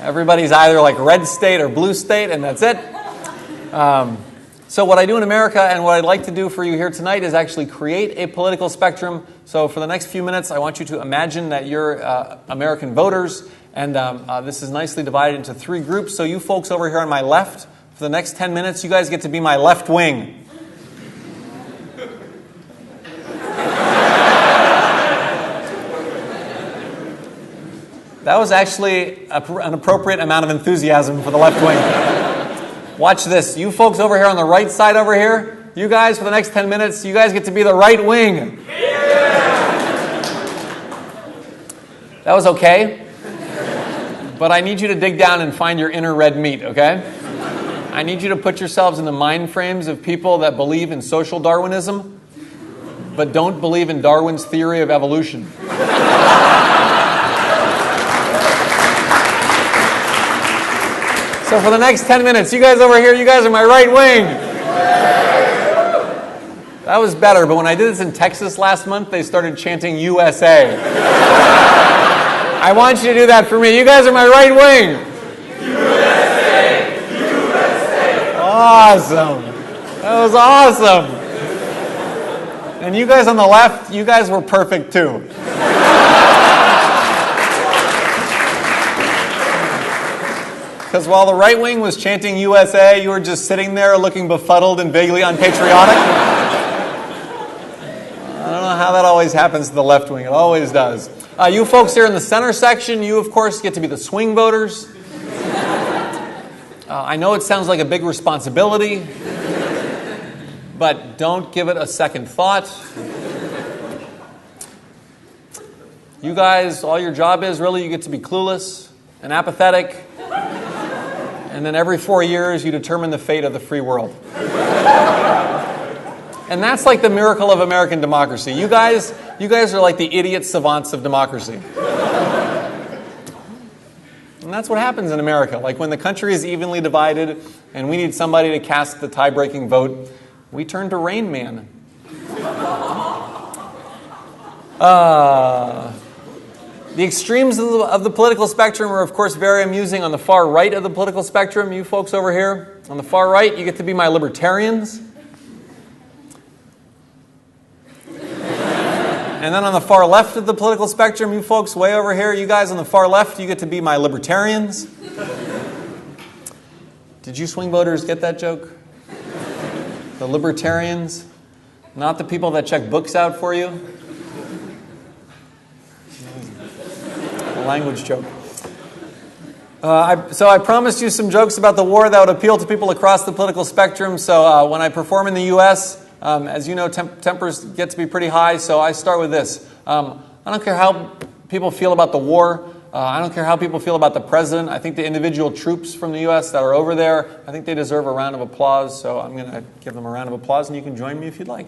Everybody's either like red state or blue state, and that's it. So what I do in America and what I'd like to do for you here tonight is actually create a political spectrum. So for the next few minutes, I want you to imagine that you're American voters, and this is nicely divided into 3 groups. So you folks over here on my left, for the next 10 minutes, you guys get to be my left wing. That was actually an appropriate amount of enthusiasm for the left wing. Watch this. You folks over here on the right side over here, you guys, for the next 10 minutes, you guys get to be the right wing. That was okay. But I need you to dig down and find your inner red meat, okay? I need you to put yourselves in the mind frames of people that believe in social Darwinism, but don't believe in Darwin's theory of evolution. So for the next 10 minutes, you guys over here, you guys are my right wing. That was better, but when I did this in Texas last month, they started chanting USA. I want you to do that for me. You guys are my right wing. USA! USA! Awesome. That was awesome. And you guys on the left, you guys were perfect too. Because while the right wing was chanting USA, you were just sitting there looking befuddled and vaguely unpatriotic. I don't know how that always happens to the left wing. It always does. You folks here in the center section, you of course get to be the swing voters. I know it sounds like a big responsibility, but don't give it a second thought. You guys, all your job is really you get to be clueless and apathetic. And then every 4 years, you determine the fate of the free world. And that's like the miracle of American democracy. You guys are like the idiot savants of democracy. And that's what happens in America. Like when the country is evenly divided and we need somebody to cast the tie-breaking vote, we turn to Rain Man. The extremes of the political spectrum are, of course, very amusing. On the far right of the political spectrum, you folks over here, on the far right, you get to be my libertarians. And then on the far left of the political spectrum, you folks way over here, you guys on the far left, you get to be my libertarians. Did you swing voters get that joke? The libertarians, not the people that check books out for you. Language joke. So I promised you some jokes about the war that would appeal to people across the political spectrum. So when I perform in the U.S., as you know, tempers get to be pretty high. So I start with this. I don't care how people feel about the war. I don't care how people feel about the president. I think the individual troops from the U.S. that are over there, I think they deserve a round of applause. So I'm going to give them a round of applause, and you can join me if you'd like.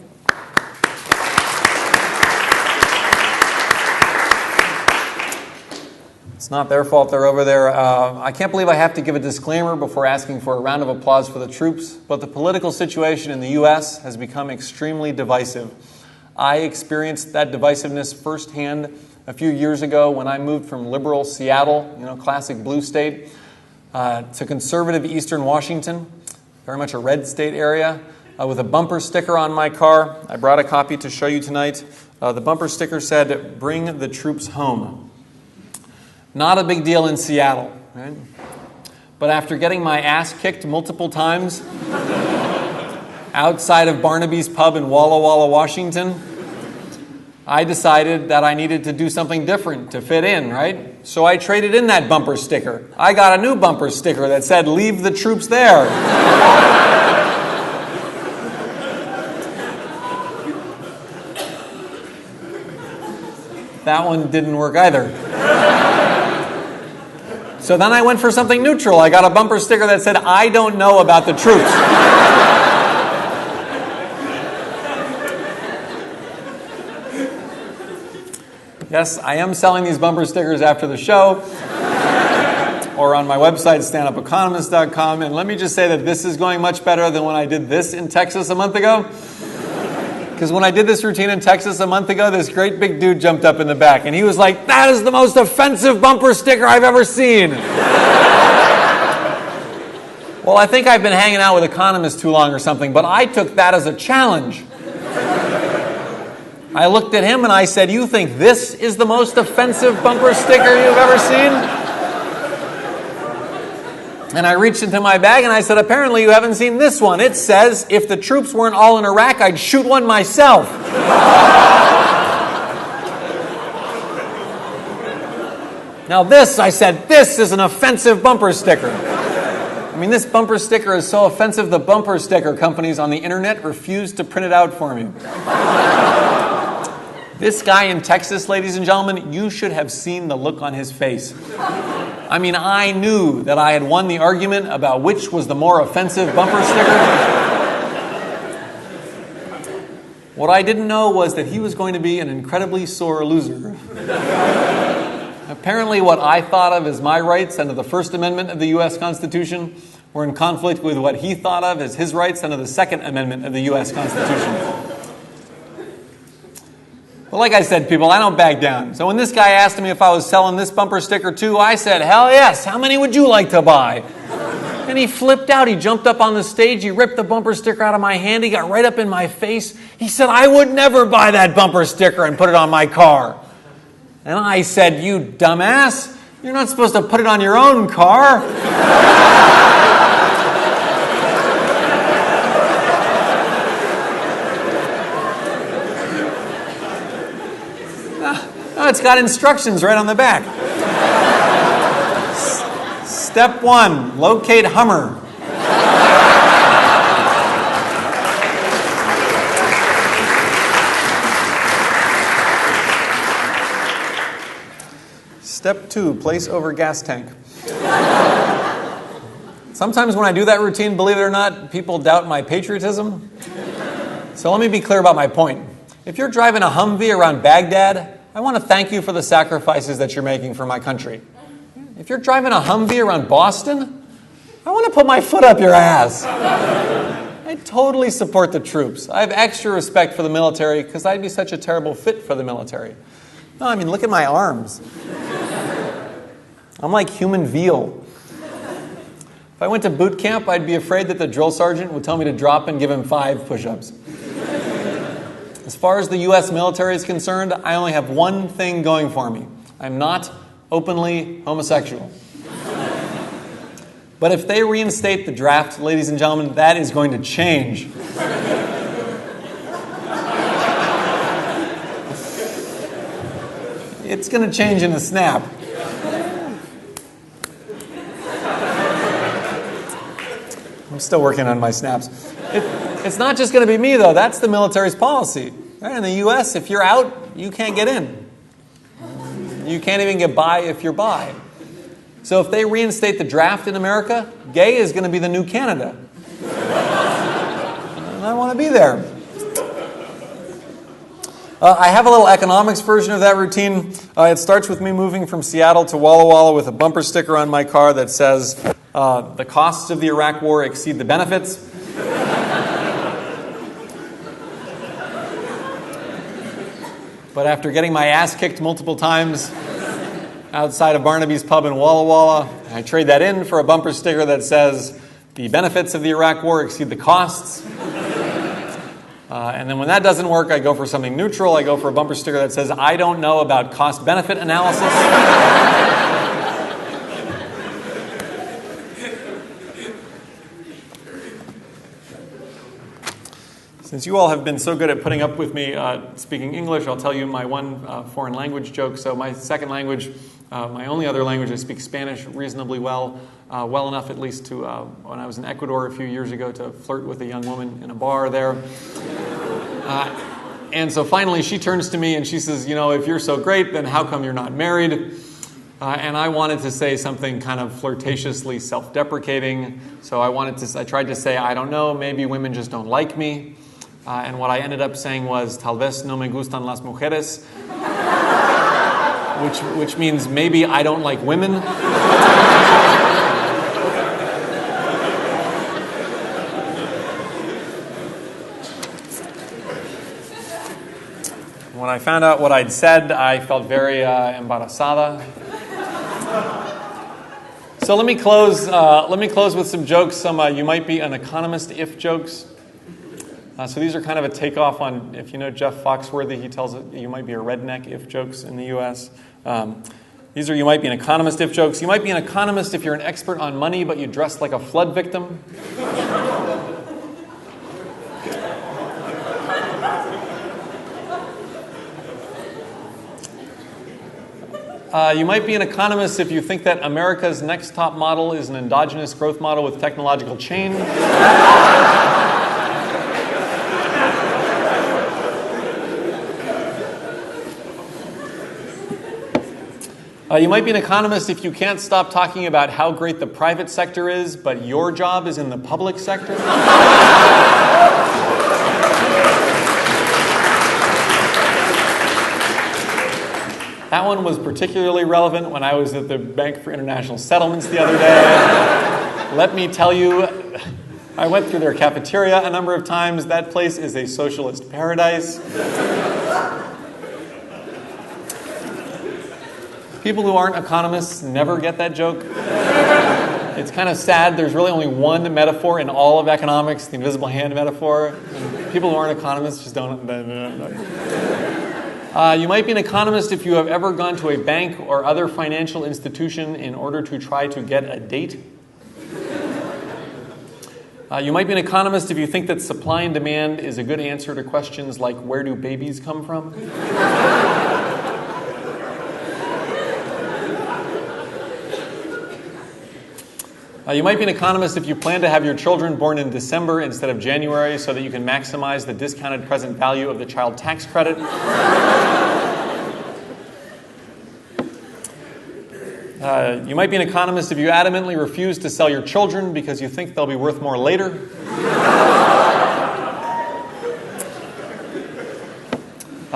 It's not their fault they're over there. I can't believe I have to give a disclaimer before asking for a round of applause for the troops, but the political situation in the U.S. has become extremely divisive. I experienced that divisiveness firsthand a few years ago when I moved from liberal Seattle, classic blue state, to conservative eastern Washington, very much a red state area, with a bumper sticker on my car. I brought a copy to show you tonight. The bumper sticker said, "Bring the troops home." Not a big deal in Seattle, right? But after getting my ass kicked multiple times outside of Barnaby's Pub in Walla Walla, Washington, I decided that I needed to do something different to fit in, right? So I traded in that bumper sticker. I got a new bumper sticker that said, "Leave the troops there." That one didn't work either. So then I went for something neutral. I got a bumper sticker that said, "I don't know about the troops." Yes, I am selling these bumper stickers after the show or on my website, standupeconomist.com. And let me just say that this is going much better than when I did this in Texas a month ago. Because when I did this routine in Texas a month ago, this great big dude jumped up in the back. And he was like, "That is the most offensive bumper sticker I've ever seen." Well, I think I've been hanging out with economists too long or something, but I took that as a challenge. I looked at him and I said, you think this is the most offensive bumper sticker you've ever seen? And I reached into my bag and I said, apparently you haven't seen this one. It says, if the troops weren't all in Iraq, I'd shoot one myself. Now this, I said, this is an offensive bumper sticker. I mean, this bumper sticker is so offensive, the bumper sticker companies on the internet refuse to print it out for me. This guy in Texas, ladies and gentlemen, you should have seen the look on his face. I mean, I knew that I had won the argument about which was the more offensive bumper sticker. What I didn't know was that he was going to be an incredibly sore loser. Apparently, what I thought of as my rights under the First Amendment of the U.S. Constitution were in conflict with what he thought of as his rights under the Second Amendment of the U.S. Constitution. Well, like I said, people, I don't back down. So when this guy asked me if I was selling this bumper sticker too, I said, hell yes, how many would you like to buy? And he flipped out. He jumped up on the stage. He ripped the bumper sticker out of my hand. He got right up in my face. He said, I would never buy that bumper sticker and put it on my car. And I said, you dumbass, you're not supposed to put it on your own car. It's got instructions right on the back. Step 1, locate Hummer. Step 2, place over gas tank. Sometimes when I do that routine, believe it or not, people doubt my patriotism. So let me be clear about my point. If you're driving a Humvee around Baghdad, I want to thank you for the sacrifices that you're making for my country. If you're driving a Humvee around Boston, I want to put my foot up your ass. I totally support the troops. I have extra respect for the military because I'd be such a terrible fit for the military. No, I mean, look at my arms. I'm like human veal. If I went to boot camp, I'd be afraid that the drill sergeant would tell me to drop and give him 5 push-ups. As far as the U.S. military is concerned, I only have one thing going for me. I'm not openly homosexual. But if they reinstate the draft, ladies and gentlemen, that is going to change. It's going to change in a snap. I'm still working on my snaps. It's not just going to be me, though. That's the military's policy. Right? In the U.S., if you're out, you can't get in. You can't even get by if you're bi. So if they reinstate the draft in America, gay is going to be the new Canada. And I want to be there. I have a little economics version of that routine. It starts with me moving from Seattle to Walla Walla with a bumper sticker on my car that says, the costs of the Iraq War exceed the benefits. But after getting my ass kicked multiple times outside of Barnaby's pub in Walla Walla, I trade that in for a bumper sticker that says, the benefits of the Iraq War exceed the costs. And then when that doesn't work, I go for something neutral. I go for a bumper sticker that says, I don't know about cost-benefit analysis. Since you all have been so good at putting up with me speaking English, I'll tell you my one foreign language joke. So my second language, my only other language, I speak Spanish reasonably well, well enough at least to, when I was in Ecuador a few years ago, to flirt with a young woman in a bar there. And so finally she turns to me and she says, you know, if you're so great, then how come you're not married? And I wanted to say something kind of flirtatiously self-deprecating. So I tried to say, I don't know, maybe women just don't like me. And what I ended up saying was, tal vez no me gustan las mujeres, which means maybe I don't like women. When I found out what I'd said, I felt very embarazada. So let me close. Let me close with some jokes. Some you might be an economist if jokes. So these are kind of a takeoff on, if you know Jeff Foxworthy, he tells it you might be a redneck if jokes in the U.S. These are you might be an economist if jokes. You might be an economist if you're an expert on money, but you dress like a flood victim. You might be an economist if you think that America's next top model is an endogenous growth model with technological chain. You might be an economist if you can't stop talking about how great the private sector is, but your job is in the public sector. That one was particularly relevant when I was at the Bank for International Settlements the other day. Let me tell you, I went through their cafeteria a number of times. That place is a socialist paradise. People who aren't economists never get that joke. It's kind of sad. There's really only one metaphor in all of economics, the invisible hand metaphor. And people who aren't economists just don't. You might be an economist if you have ever gone to a bank or other financial institution in order to try to get a date. You might be an economist if you think that supply and demand is a good answer to questions like, where do babies come from? You might be an economist if you plan to have your children born in December instead of January so that you can maximize the discounted present value of the child tax credit. You might be an economist if you adamantly refuse to sell your children because you think they'll be worth more later.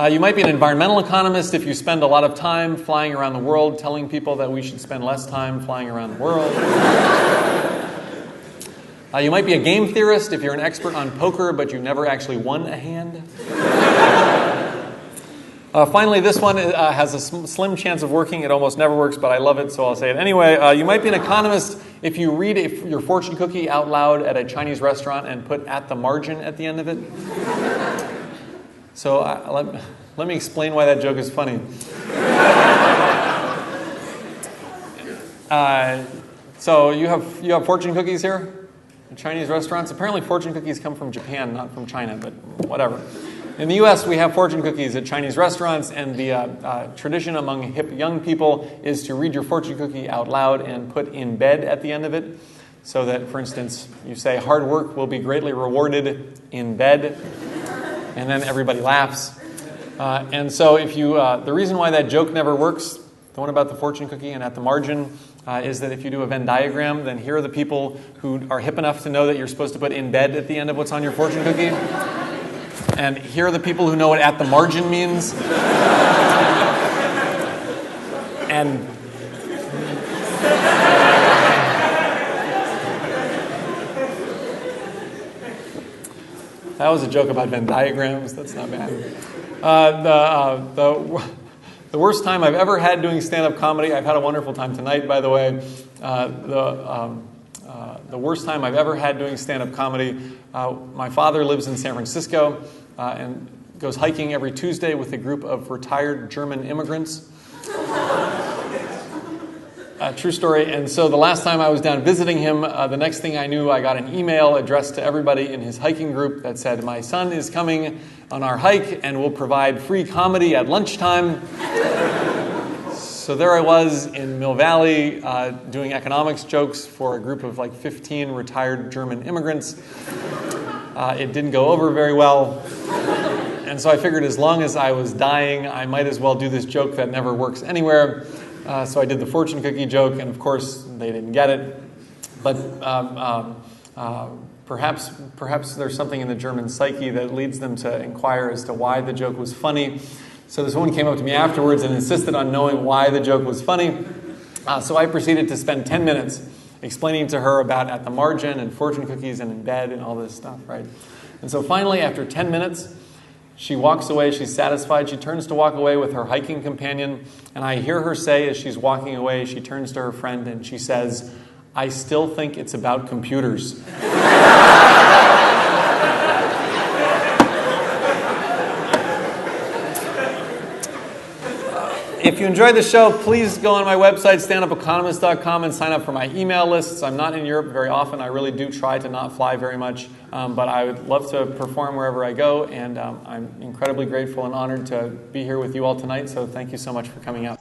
You might be an environmental economist if you spend a lot of time flying around the world telling people that we should spend less time flying around the world. You might be a game theorist if you're an expert on poker but you never actually won a hand. Finally, this one has a slim chance of working. It almost never works, but I love it, so I'll say it anyway. You might be an economist if you read your fortune cookie out loud at a Chinese restaurant and put "at the margin" at the end of it. So let me explain why that joke is funny. So you have fortune cookies here in Chinese restaurants. Apparently fortune cookies come from Japan, not from China, but whatever. In the U.S., we have fortune cookies at Chinese restaurants, and the tradition among hip young people is to read your fortune cookie out loud and put "in bed" at the end of it. So that, for instance, you say, hard work will be greatly rewarded in bed. And then everybody laughs. And so if you, the reason why that joke never works, the one about the fortune cookie and at the margin, is that if you do a Venn diagram, then here are the people who are hip enough to know that you're supposed to put "in bed" at the end of what's on your fortune cookie. And here are the people who know what "at the margin" means. And that was a joke about Venn diagrams. That's not bad. The worst time I've ever had doing stand-up comedy, I've had a wonderful time tonight, by the way. The worst time I've ever had doing stand-up comedy, my father lives in San Francisco and goes hiking every Tuesday with a group of retired German immigrants. True story. And so the last time I was down visiting him, the next thing I knew, I got an email addressed to everybody in his hiking group that said, "My son is coming on our hike and will provide free comedy at lunchtime." So there I was in Mill Valley doing economics jokes for a group of like 15 retired German immigrants. It didn't go over very well. And so I figured as long as I was dying, I might as well do this joke that never works anywhere. So I did the fortune cookie joke, and of course they didn't get it. But perhaps there's something in the German psyche that leads them to inquire as to why the joke was funny. So this woman came up to me afterwards and insisted on knowing why the joke was funny. So I proceeded to spend 10 minutes explaining to her about at the margin and fortune cookies and in bed and all this stuff, right? And so finally, after 10 minutes, She walks away, she's satisfied, she turns to walk away with her hiking companion, and I hear her say as she's walking away, she turns to her friend and she says, "I still think it's about computers." If you enjoyed the show, please go on my website, standupeconomist.com, and sign up for my email lists. I'm not in Europe very often. I really do try to not fly very much, but I would love to perform wherever I go, and I'm incredibly grateful and honored to be here with you all tonight, so thank you so much for coming out.